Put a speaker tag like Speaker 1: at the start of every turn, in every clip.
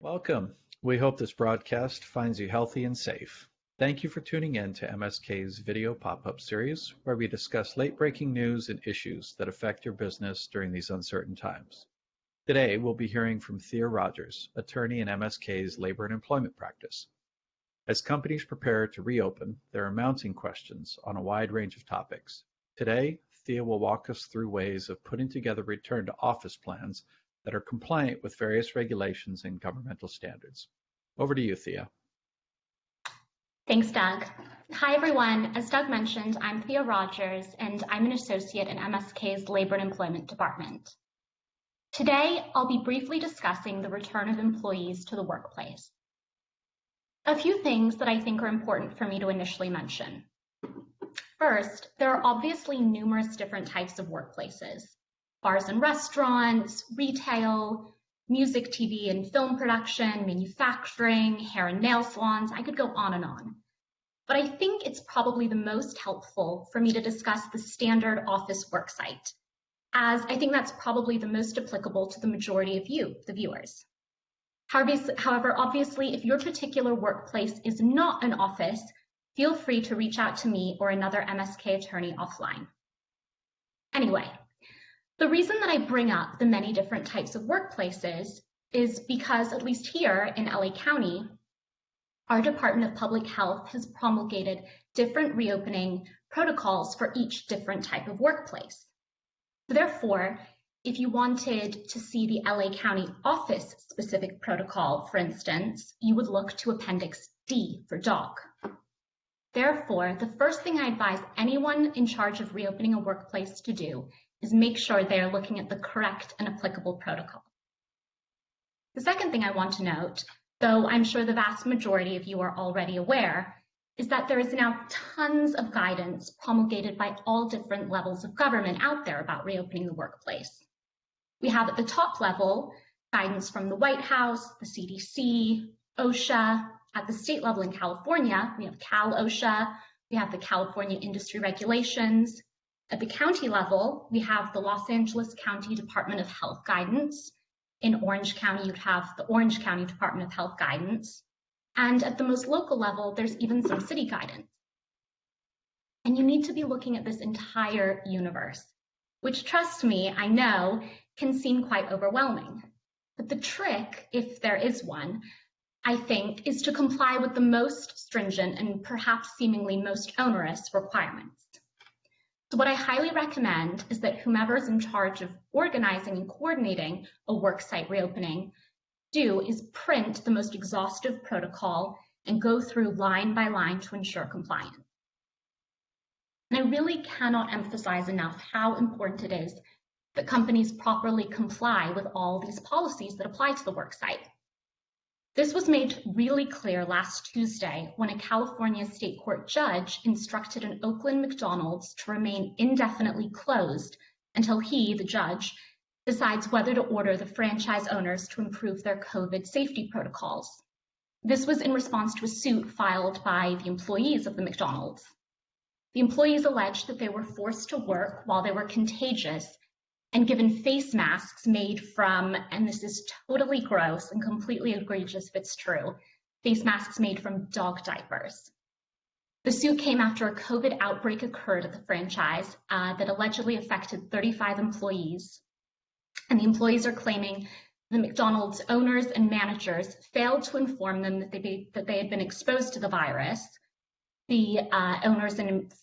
Speaker 1: Welcome. We hope this broadcast finds you healthy and safe. Thank you for tuning in to MSK's video pop-up series, where we discuss late-breaking news and issues that affect your business during these uncertain times. Today, we'll be hearing from Thea Rogers, attorney in MSK's labor and employment practice. As companies prepare to reopen, there are mounting questions on a wide range of topics. Today, Thea will walk us through ways of putting together return to office plans that are compliant with various regulations and governmental standards. Over to you, Thea.
Speaker 2: Thanks, Doug. Hi, everyone. As Doug mentioned, I'm Thea Rogers, and I'm an associate in MSK's Labor and Employment Department. Today, I'll be briefly discussing the return of employees to the workplace. A few things that I think are important for me to initially mention. First, there are obviously numerous different types of workplaces. Bars and restaurants, retail, music, TV and film production, manufacturing, hair and nail salons. I could go on and on. But I think it's probably the most helpful for me to discuss the standard office worksite, as I think that's probably the most applicable to the majority of you, the viewers. However, obviously, if your particular workplace is not an office, feel free to reach out to me or another MSK attorney offline. Anyway, the reason that I bring up the many different types of workplaces is because, at least here in LA County, our Department of Public Health has promulgated different reopening protocols for each different type of workplace. Therefore, if you wanted to see the LA County office specific protocol, for instance, you would look to Appendix D for DOC. Therefore, the first thing I advise anyone in charge of reopening a workplace to do is make sure they are looking at the correct and applicable protocol. The second thing I want to note, though I'm sure the vast majority of you are already aware, is that there is now tons of guidance promulgated by all different levels of government out there about reopening the workplace. We have at the top level guidance from the White House, the CDC, OSHA. At the state level in California, we have Cal-OSHA, we have the California Industry Regulations. At the county level, we have the Los Angeles County Department of Health guidance. In Orange County, you'd have the Orange County Department of Health guidance. And at the most local level, there's even some city guidance. And you need to be looking at this entire universe, which, trust me, I know can seem quite overwhelming. But the trick, if there is one, I think, is to comply with the most stringent and perhaps seemingly most onerous requirements. So what I highly recommend is that whomever is in charge of organizing and coordinating a worksite reopening do is print the most exhaustive protocol and go through line by line to ensure compliance. And I really cannot emphasize enough how important it is that companies properly comply with all these policies that apply to the worksite. This was made really clear last Tuesday when a California state court judge instructed an Oakland McDonald's to remain indefinitely closed until he, the judge, decides whether to order the franchise owners to improve their COVID safety protocols. This was in response to a suit filed by the employees of the McDonald's. The employees alleged that they were forced to work while they were contagious and given face masks made from, and this is totally gross and completely egregious if it's true, face masks made from dog diapers. The suit came after a COVID outbreak occurred at the franchise that allegedly affected 35 employees. And the employees are claiming the McDonald's owners and managers failed to inform them that they had been exposed to the virus. The owners and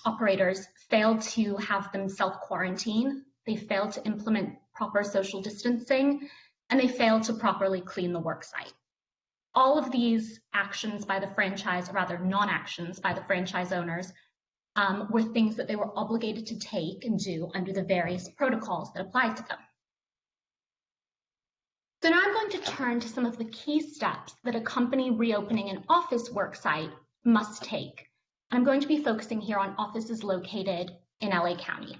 Speaker 2: operators failed to have them self-quarantine. They failed to implement proper social distancing, and they failed to properly clean the worksite. All of these actions by the franchise, or rather non-actions by the franchise owners, were things that they were obligated to take and do under the various protocols that applied to them. So now I'm going to turn to some of the key steps that a company reopening an office worksite must take. And I'm going to be focusing here on offices located in LA County.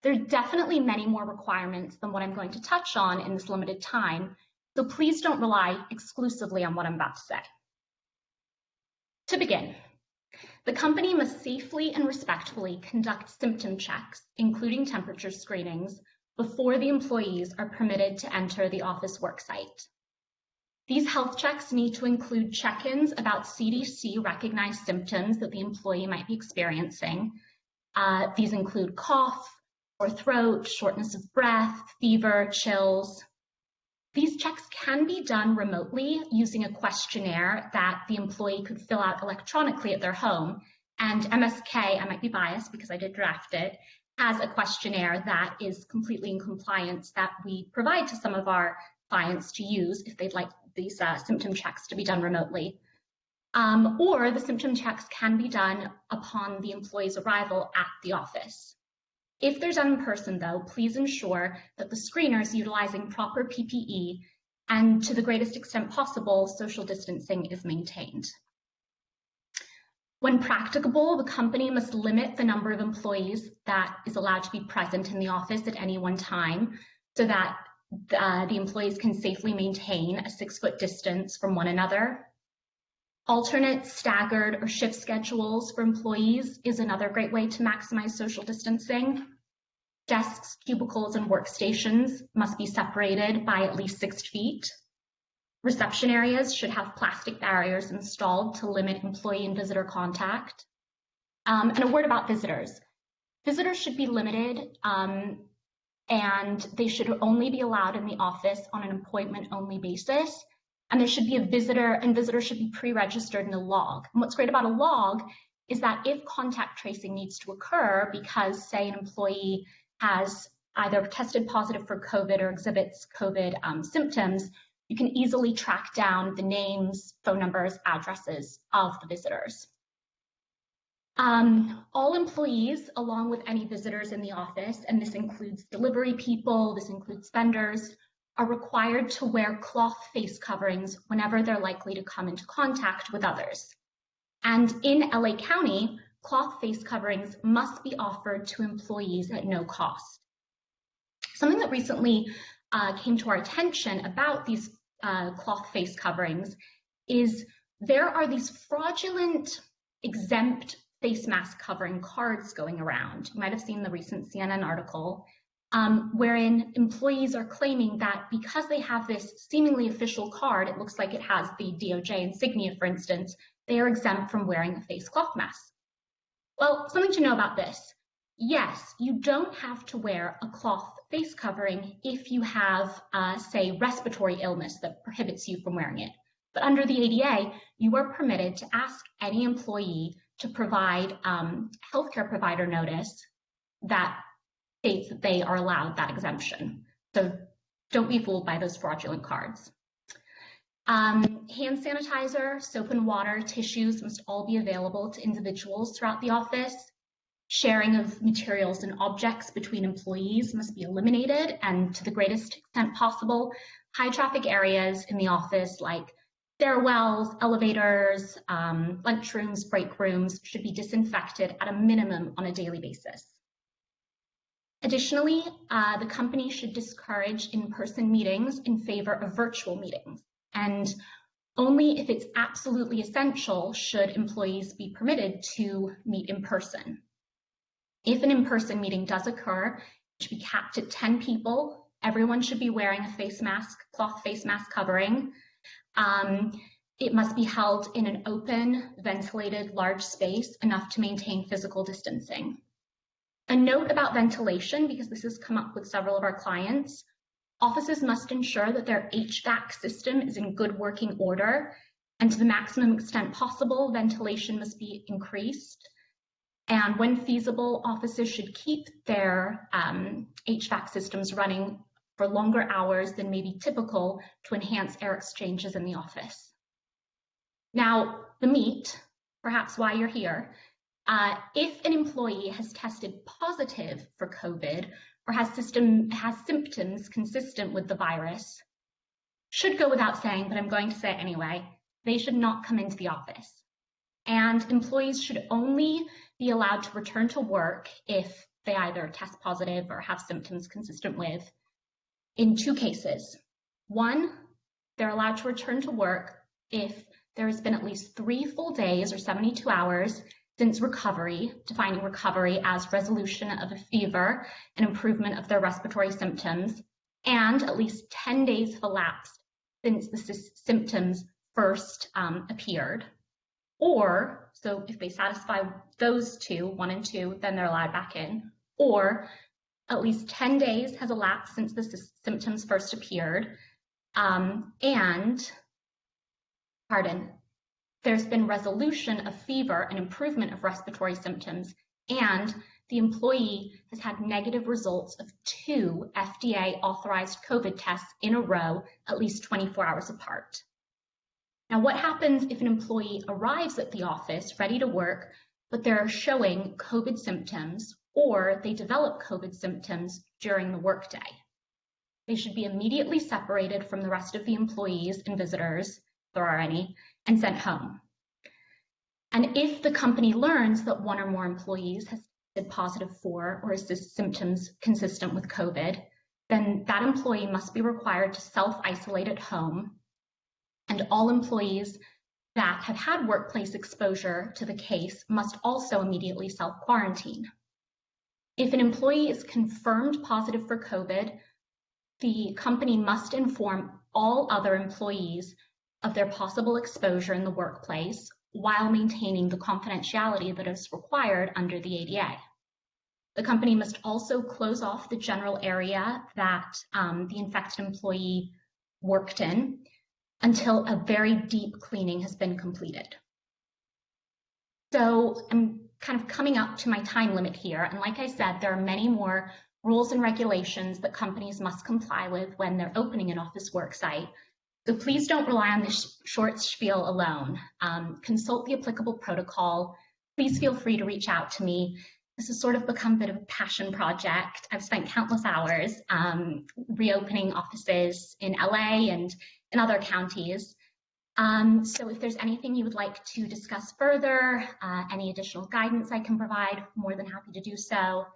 Speaker 2: There are definitely many more requirements than what I'm going to touch on in this limited time, so please don't rely exclusively on what I'm about to say. To begin, the company must safely and respectfully conduct symptom checks, including temperature screenings, before the employees are permitted to enter the office worksite. These health checks need to include check-ins about CDC-recognized symptoms that the employee might be experiencing. These include cough, sore throat, shortness of breath, fever, chills. These checks can be done remotely using a questionnaire that the employee could fill out electronically at their home. And MSK, I might be biased because I did draft it, has a questionnaire that is completely in compliance that we provide to some of our clients to use if they'd like these symptom checks to be done remotely. Or the symptom checks can be done upon the employee's arrival at the office. If they're done in person, though, please ensure that the screener is utilizing proper PPE and, to the greatest extent possible, social distancing is maintained. When practicable, the company must limit the number of employees that is allowed to be present in the office at any one time so that the employees can safely maintain a 6-foot distance from one another. Alternate, staggered, or shift schedules for employees is another great way to maximize social distancing. Desks, cubicles, and workstations must be separated by at least 6 feet. Reception areas should have plastic barriers installed to limit employee and visitor contact. And a word about visitors. Visitors should be limited and they should only be allowed in the office on an appointment-only basis. And there should be a visitor, and visitors should be pre-registered in a log. And what's great about a log is that if contact tracing needs to occur because, say, an employee has either tested positive for COVID or exhibits COVID symptoms, you can easily track down the names, phone numbers, addresses of the visitors. All employees, along with any visitors in the office, and this includes delivery people, this includes vendors, are required to wear cloth face coverings whenever they're likely to come into contact with others. And in LA County, cloth face coverings must be offered to employees at no cost. Something that recently came to our attention about these cloth face coverings is there are these fraudulent exempt face mask covering cards going around. You might have seen the recent CNN article wherein employees are claiming that because they have this seemingly official card, it looks like it has the DOJ insignia, for instance, they are exempt from wearing a face cloth mask. Well, something to know about this. Yes, you don't have to wear a cloth face covering if you have, say, respiratory illness that prohibits you from wearing it. But under the ADA, you are permitted to ask any employee to provide healthcare provider notice that states that they are allowed that exemption. So don't be fooled by those fraudulent cards. Hand sanitizer, soap and water, tissues must all be available to individuals throughout the office. Sharing of materials and objects between employees must be eliminated, and to the greatest extent possible, high traffic areas in the office like stairwells, elevators, lunchrooms, break rooms should be disinfected at a minimum on a daily basis. Additionally, the company should discourage in-person meetings in favor of virtual meetings, and only if it's absolutely essential should employees be permitted to meet in person. If an in-person meeting does occur, it should be capped at 10 people. Everyone should be wearing a face mask, cloth face mask covering. It must be held in an open, ventilated, large space, enough to maintain physical distancing. A note about ventilation, because this has come up with several of our clients. Offices must ensure that their HVAC system is in good working order, and to the maximum extent possible, ventilation must be increased. And when feasible, offices should keep their HVAC systems running for longer hours than may be typical to enhance air exchanges in the office. Now, the meat, perhaps why you're here, if an employee has tested positive for COVID or has symptoms consistent with the virus, should go without saying, but I'm going to say it anyway, they should not come into the office. And employees should only be allowed to return to work if they either test positive or have symptoms consistent with, in 2 cases. 1, they're allowed to return to work if there has been at least 3 full days or 72 hours since recovery, defining recovery as resolution of a fever and improvement of their respiratory symptoms, and at least 10 days have elapsed since the symptoms first appeared, or, so if they satisfy those two, 1 and 2, then they're allowed back in, or at least 10 days has elapsed since the symptoms first appeared, and, there's been resolution of fever and improvement of respiratory symptoms, and the employee has had negative results of 2 FDA-authorized COVID tests in a row, at least 24 hours apart. Now, what happens if an employee arrives at the office ready to work, but they're showing COVID symptoms, or they develop COVID symptoms during the workday? They should be immediately separated from the rest of the employees and visitors, if there are any, and sent home. And if the company learns that 1 or more employees has tested positive for or is symptoms consistent with COVID, then that employee must be required to self-isolate at home, and all employees that have had workplace exposure to the case must also immediately self-quarantine. If an employee is confirmed positive for COVID, the company must inform all other employees of their possible exposure in the workplace while maintaining the confidentiality that is required under the ADA. The company must also close off the general area that the infected employee worked in until a very deep cleaning has been completed. So I'm kind of coming up to my time limit here, and like I said, there are many more rules and regulations that companies must comply with when they're opening an office work site. So please don't rely on this short spiel alone. Consult the applicable protocol. Please feel free to reach out to me. This has sort of become a bit of a passion project. I've spent countless hours reopening offices in LA and in other counties. So if there's anything you would like to discuss further, any additional guidance I can provide, more than happy to do so.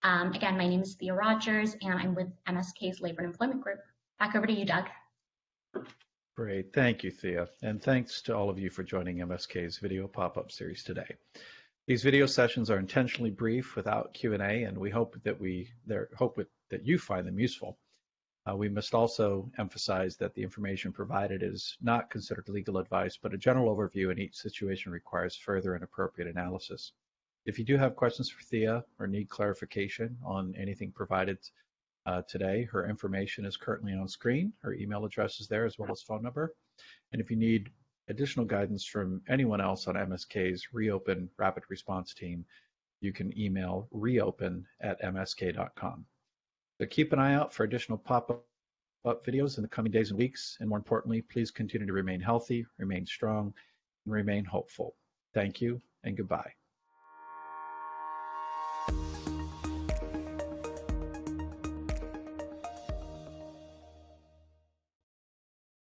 Speaker 2: Again, my name is Thea Rogers, and I'm with MSK's Labor and Employment Group. Back over to you, Doug.
Speaker 1: Great. Thank you, Thea. And thanks to all of you for joining MSK's video pop-up series today. These video sessions are intentionally brief without Q&A, and we hope that that you find them useful. We must also emphasize that the information provided is not considered legal advice, but a general overview, and each situation requires further and appropriate analysis. If you do have questions for Thea or need clarification on anything provided today, her information is currently on screen. Her email address is there, as well as phone number. And if you need additional guidance from anyone else on MSK's Reopen Rapid Response Team, you can email reopen@msk.com. So keep an eye out for additional pop-up videos in the coming days and weeks. And more importantly, please continue to remain healthy, remain strong, and remain hopeful. Thank you and goodbye.